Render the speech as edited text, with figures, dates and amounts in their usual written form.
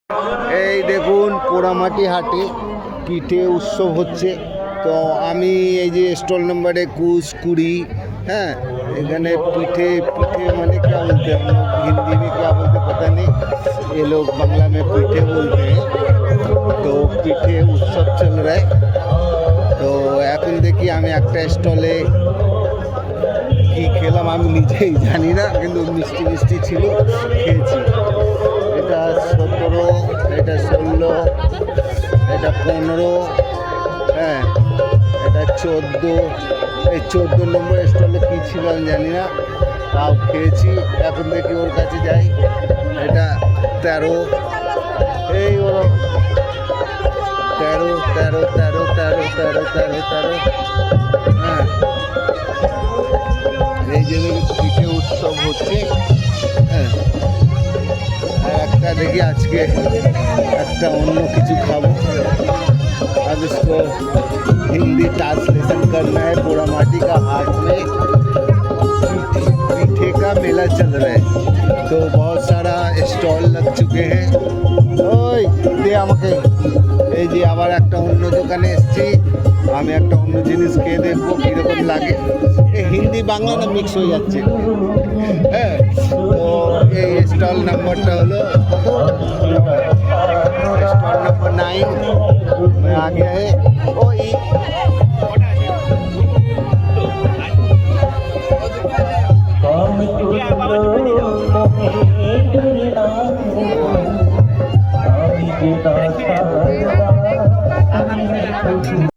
এই দেখুন পোড়ামাটি হাটে পিঠে উৎসব হচ্ছে। তো আমি এই যে স্টল नंबर 21 20, হ্যাঁ, এখানে পিঠে পিঠे माने क्या बोलते हैं हम लोग हिंदी में क्या बोलते पता नहीं, ये लोग बांग्ला में पीठे बोलते हैं। तो পিঠে উৎসব চল रहा है। তো এখন দেখি আমি একটা স্টলে কি খেলাম আমি নিজেই জানি না, কিন্তু মিষ্টি মিষ্টি ছিল, খেয়েছি। এটা 17, এটা 16, এটা 15, হ্যাঁ, এটা 14। এই 14 নম্বর স্টলে কী ছিল আমি জানি না, তাও খেয়েছি। এখন দেখি ওর কাছে যাই। এটা 13, এই ওর 13 13 13 13 13 13 13, হ্যাঁ। এই যে পিঠে উৎসব হচ্ছে, হ্যাঁ। আর একটা দেখি আজকে একটা অন্য কিছু খাবো। अब इसको हिंदी ट्रांसलेशन करना है। पोड़ामाटी का हाट में पीठे का मेला चल रहा है, तो बहुत सारा स्टल लग चुके हैं। ওই দে আমাকে, এই যে আবার একটা অন্য দোকানে এসেছি, আমি একটা অন্য জিনিস খেয়ে দেখবো কীরকম লাগে। এই হিন্দি বাংলা না মিক্স হয়ে যাচ্ছে, হ্যাঁ। তো এই স্টল নাম্বারটা হলো स्टॉल नंबर 9 में आ गया है।